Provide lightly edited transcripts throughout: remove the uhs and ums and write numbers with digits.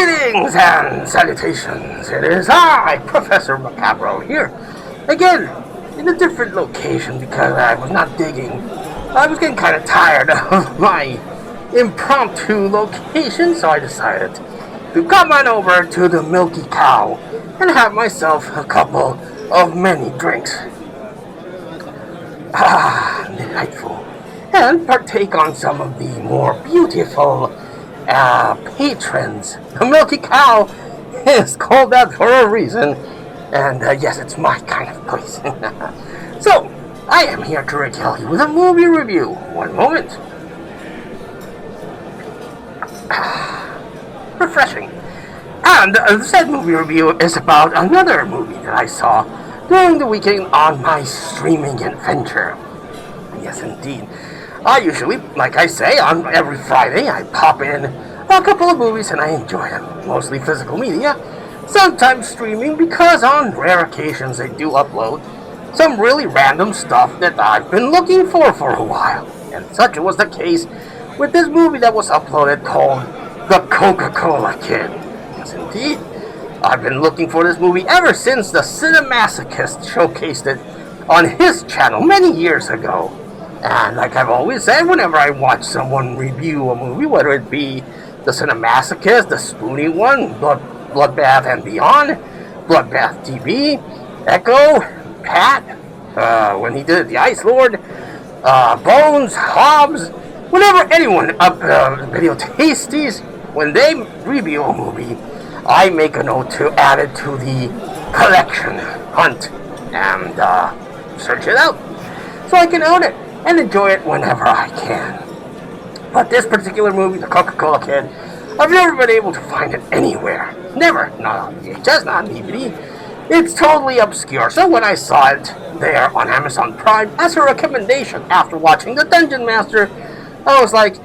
Greetings and salutations. It is I, Professor Macabro, here again in a different location because I was not digging. I was getting kind of tired of my impromptu location, so I decided to come on over to the Milky Cow and have myself a couple of many drinks. Delightful. And partake on some of the more beautiful patrons. The Milky Cow is called that for a reason, and yes, it's my kind of place. So, I am here to regale you with a movie review. One moment. Refreshing. And the said movie review is about another movie that I saw during the weekend on my streaming adventure. Yes, indeed. I usually, like I say, on every Friday, I pop in a couple of movies and I enjoy them. Mostly physical media, sometimes streaming, because on rare occasions they do upload some really random stuff that I've been looking for a while. And such was the case with this movie that was uploaded called The Coca-Cola Kid. Yes, indeed. I've been looking for this movie ever since the Cinemasochist showcased it on his channel many years ago. And like I've always said, whenever I watch someone review a movie, whether it be the Cinemasochist, the Spoonie one, Bloodbath and Beyond, Bloodbath TV, Echo, Pat, when he did The Ice Lord, Bones, Hobbs, whenever anyone Video Tasties, when they review a movie, I make a note to add it to the collection hunt and search it out so I can own it and enjoy it whenever I can. But this particular movie, The Coca-Cola Kid, I've never been able to find it anywhere. Never. Not on VHS, not on DVD. It's totally obscure. So when I saw it there on Amazon Prime as a recommendation after watching The Dungeon Master, I was like,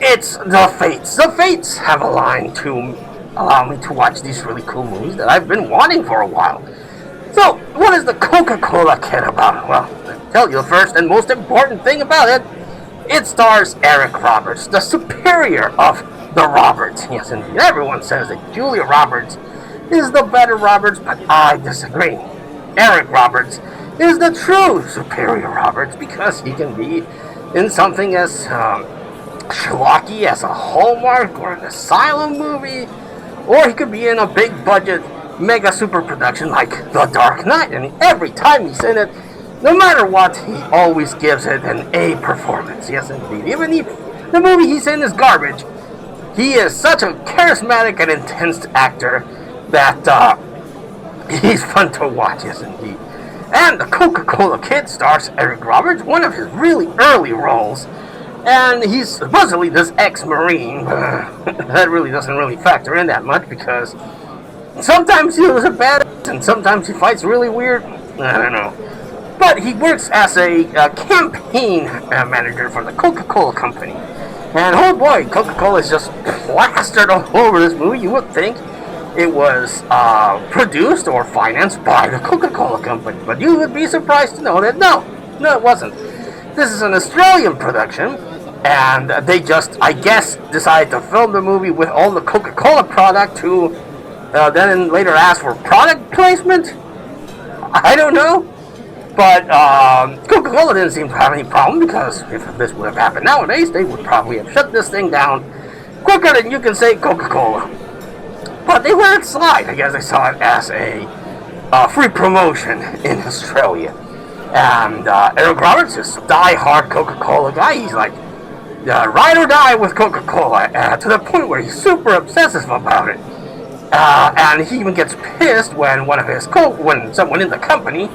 it's the fates. The fates have aligned to allow me to watch these really cool movies that I've been wanting for a while. So, what is The Coca-Cola Kid about? Well, I'll tell you the first and most important thing about it. It stars Eric Roberts, the superior of the Roberts. Yes, indeed. Everyone says that Julia Roberts is the better Roberts, but I disagree. Eric Roberts is the true superior Roberts because he can be in something as schlocky as a Hallmark or an Asylum movie, or he could be in a big budget mega super production like The Dark Knight, and every time he's in it, no matter what, he always gives it an A performance. Yes, indeed. Even if the movie he's in is garbage, he is such a charismatic and intense actor that he's fun to watch. Yes, indeed. And The Coca-Cola Kid stars Eric Roberts, one of his really early roles, and he's supposedly this ex-Marine. That really doesn't really factor in that much because sometimes he was a badass and sometimes he fights really weird. I don't know. But he works as a campaign manager for the Coca-Cola Company. And oh boy, Coca-Cola is just plastered all over this movie. You would think it was produced or financed by the Coca-Cola Company. But you would be surprised to know that no, it wasn't. This is an Australian production. And they just, I guess, decided to film the movie with all the Coca-Cola product to then later ask for product placement. I don't know. But Coca-Cola didn't seem to have any problem because if this would have happened nowadays, they would probably have shut this thing down quicker than you can say Coca-Cola. But they let it slide. I guess they saw it as a free promotion in Australia. And Eric Roberts is a die-hard Coca-Cola guy. He's like, ride or die with Coca-Cola, to the point where he's super obsessive about it. And he even gets pissed when when someone in the company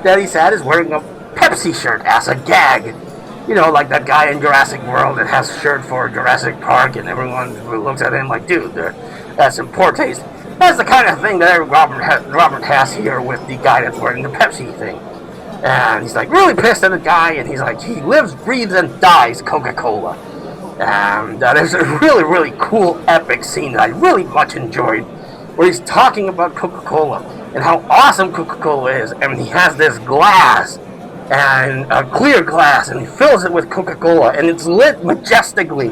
that he's at is wearing a Pepsi shirt as a gag. You know, like that guy in Jurassic World that has a shirt for Jurassic Park and everyone looks at him like, dude, that's in poor taste. That's the kind of thing that Eric Robert has here with the guy that's wearing the Pepsi thing. And he's like really pissed at the guy, and he's like, he lives, breathes, and dies Coca-Cola. And there's a really, really cool, epic scene that I really much enjoyed, where he's talking about Coca-Cola and how awesome Coca-Cola is, and he has this glass, and a clear glass, and he fills it with Coca-Cola, and it's lit majestically,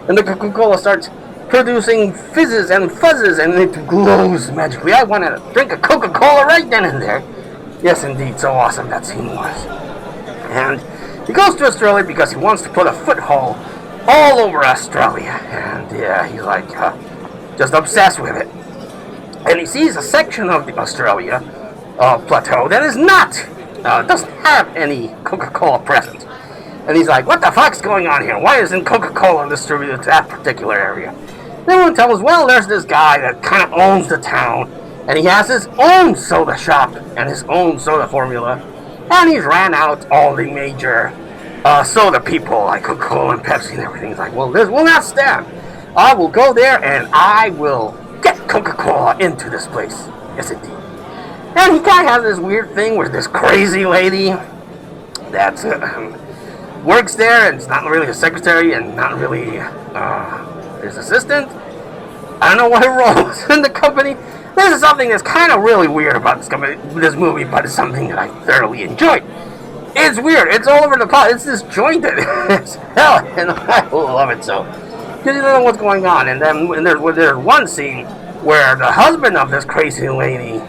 and the Coca-Cola starts producing fizzes and fuzzes, and it glows magically. I want to drink a Coca-Cola right then and there. Yes, indeed, so awesome that scene was. And he goes to Australia because he wants to put a foothold all over Australia. And yeah, he's like just obsessed with it. And he sees a section of the Australia plateau that is not, doesn't have any Coca-Cola present. And he's like, what the fuck's going on here? Why isn't Coca-Cola distributed to that particular area? And everyone tells us, well, there's this guy that kind of owns the town, and he has his own soda shop and his own soda formula, and he's ran out all the major soda people, like Coca-Cola and Pepsi and everything. He's like, well, this will not stand. I will go there, and I will get Coca-Cola into this place. Yes, indeed. And he kind of has this weird thing with this crazy lady that's... works there, and it's not really a secretary and not really his assistant. I don't know what her role is in the company. This is something that's kind of really weird about this movie, but it's something that I thoroughly enjoyed. It's weird. It's all over the plot. It's disjointed as hell, and I love it so. Because you don't know what's going on. And then there's one scene where the husband of this crazy lady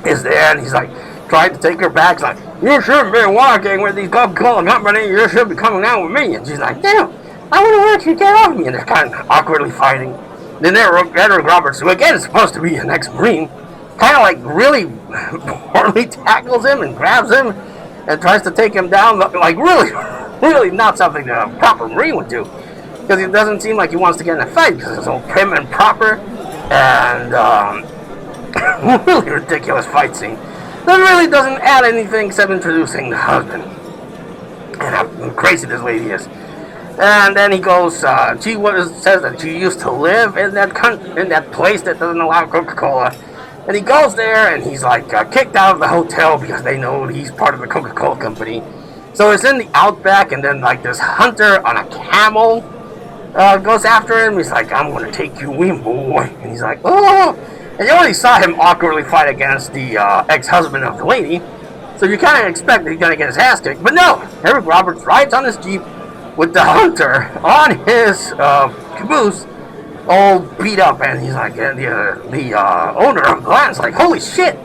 is there, and he's like, tried to take her back. He's like, you shouldn't be walking with these Coca-Cola company. You should be coming out with me. And she's like, damn, I want to work you. Get off me. And they're kind of awkwardly fighting. Then Eric Roberts, who again is supposed to be an ex-Marine, kind of like really poorly tackles him and grabs him and tries to take him down. Like really not something that a proper Marine would do. Because it doesn't seem like he wants to get in a fight because it's all prim and proper. And really ridiculous fight scene. That really doesn't add anything except introducing the husband and how crazy this lady is. And then he goes, she says that she used to live in that place that doesn't allow Coca-Cola. And he goes there, and he's like kicked out of the hotel because they know he's part of the Coca-Cola company. So it's in the outback, and then like this hunter on a camel goes after him. He's like, I'm going to take you in, boy. And he's like, oh. And you already saw him awkwardly fight against the ex-husband of the lady. So you kind of expect that he's going to get his ass kicked. But no, Eric Roberts rides on his Jeep with the hunter on his caboose, all beat up. And he's like, the owner of the land's like, holy shit,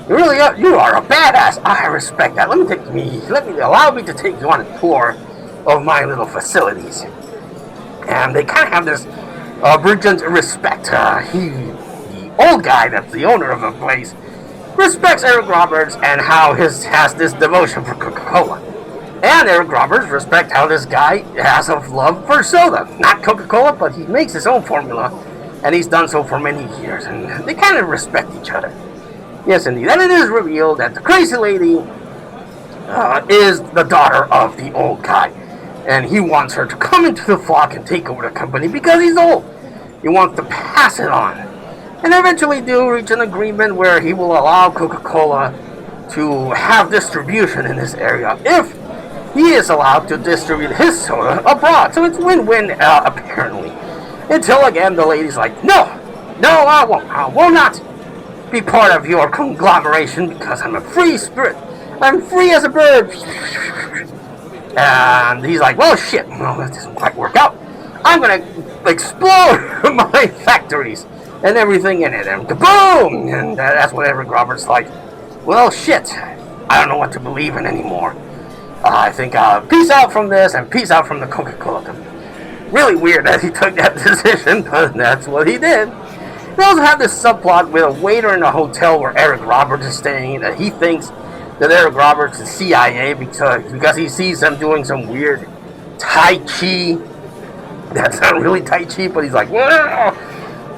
you are a badass. I respect that. Allow me to take you on a tour of my little facilities. And they kind of have this brilliant respect. The old guy that's the owner of the place respects Eric Roberts and how has this devotion for Coca-Cola. And Eric Roberts respects how this guy has a love for soda. Not Coca-Cola, but he makes his own formula, and he's done so for many years, and they kind of respect each other. Yes, indeed. And it is revealed that the crazy lady is the daughter of the old guy, and he wants her to come into the flock and take over the company because he's old. He wants to pass it on. And eventually do reach an agreement where he will allow Coca-Cola to have distribution in this area if he is allowed to distribute his soda abroad. So it's win-win, apparently. Until again, the lady's like, no, I won't. I will not be part of your conglomeration because I'm a free spirit. I'm free as a bird. And he's like, well, shit, that doesn't quite work out. I'm going to explode my factories and everything in it, and kaboom! And that's what Eric Roberts like. Well, shit, I don't know what to believe in anymore. I think peace out from this and peace out from the Coca-Cola company. Really weird that he took that decision, but that's what he did. They also have this subplot with a waiter in a hotel where Eric Roberts is staying, that he thinks that Eric Roberts is CIA because he sees them doing some weird Tai Chi. That's not really Tai Chi, but he's like, whoa!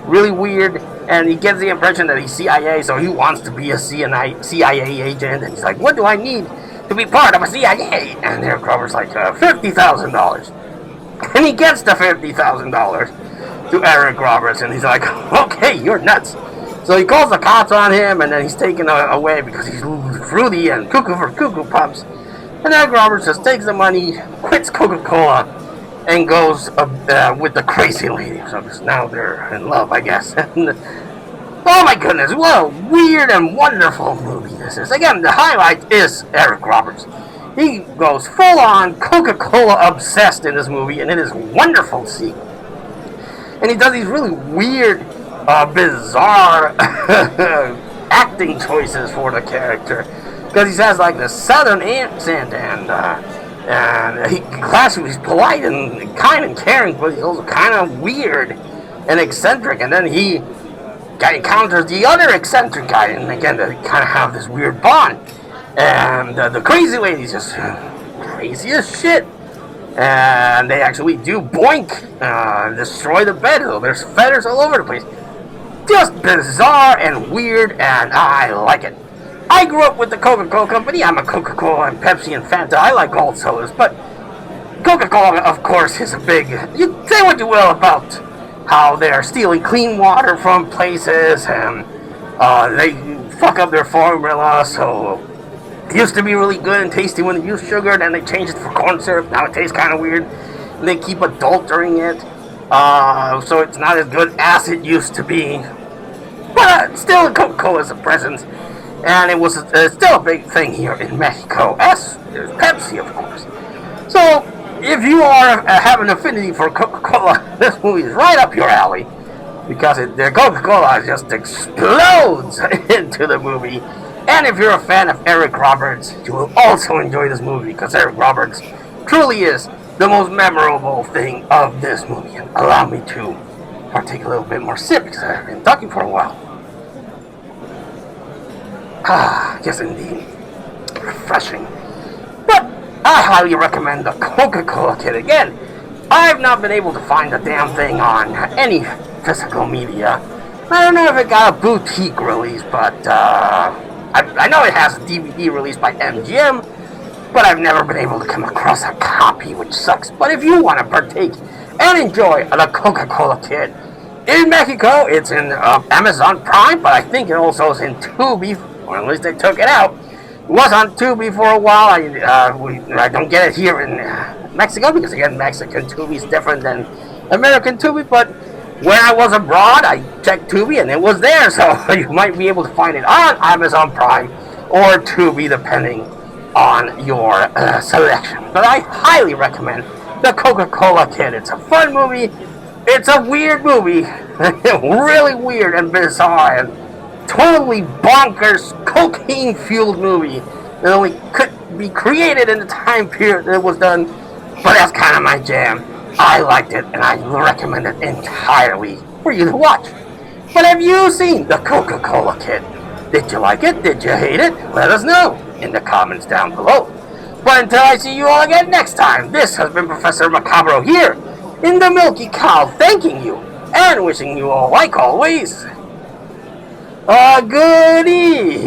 Really weird, and he gets the impression that he's CIA, so he wants to be a CIA agent, and he's like, what do I need to be part of a CIA? And Eric Roberts like, $50,000. And he gets the $50,000 to Eric Roberts, and he's like, okay, you're nuts. So he calls the cops on him, and then he's taken away because he's fruity and cuckoo for Cuckoo Puffs. And Eric Roberts just takes the money, quits Coca-Cola, and goes with the crazy lady. So now they're in love, I guess. Oh my goodness, what a weird and wonderful movie this is. Again, the highlight is Eric Roberts. He goes full on Coca-Cola obsessed in this movie, and it is wonderful to see. and he does these really weird, bizarre acting choices for the character, because he has like the southern accent, and he's polite and kind and caring, but he's also kind of weird and eccentric. And then he encounters the other eccentric guy, and again, they kind of have this weird bond. And the crazy lady's just crazy as shit. And they actually do boink, destroy the bed. So there's feathers all over the place. Just bizarre and weird, and I like it. I grew up with the Coca-Cola company. I'm a Coca-Cola and Pepsi and Fanta. I like all sodas, but Coca-Cola, of course, is a big... You say what you will about how they're stealing clean water from places, and they fuck up their formula, so it used to be really good and tasty when they used sugar, then they changed it for corn syrup. Now it tastes kind of weird, and they keep adulterating it, so it's not as good as it used to be. But still, Coca-Cola is a presence, and it was still a big thing here in Mexico, as there's Pepsi, of course. So, if you have an affinity for Coca-Cola, this movie is right up your alley, because the Coca-Cola just explodes into the movie. And if you're a fan of Eric Roberts, you will also enjoy this movie, because Eric Roberts truly is the most memorable thing of this movie. And allow me to partake a little bit more sip, because I've been talking for a while. Ah, yes indeed. Refreshing. But I highly recommend the Coca-Cola Kid. Again, I've not been able to find the damn thing on any physical media. I don't know if it got a boutique release, but I know it has a DVD release by MGM, but I've never been able to come across a copy, which sucks. But if you want to partake and enjoy the Coca-Cola Kid, in Mexico, it's in Amazon Prime, but I think it also is in Tubi, or at least they took it out. It was on Tubi for a while. I don't get it here in Mexico, because again, Mexican Tubi is different than American Tubi, but when I was abroad, I checked Tubi and it was there, so you might be able to find it on Amazon Prime or Tubi, depending on your selection. But I highly recommend the Coca-Cola Kid. It's a fun movie. It's a weird movie. Really weird and bizarre and totally bonkers, cocaine-fueled movie that only could be created in the time period that it was done. But that's kind of my jam. I liked it, and I recommend it entirely for you to watch. But have you seen the Coca-Cola Kid? Did you like it? Did you hate it? Let us know in the comments down below. But until I see you all again next time, this has been Professor Macabro here in the Milky Cow, thanking you and wishing you all, like always, a good evening.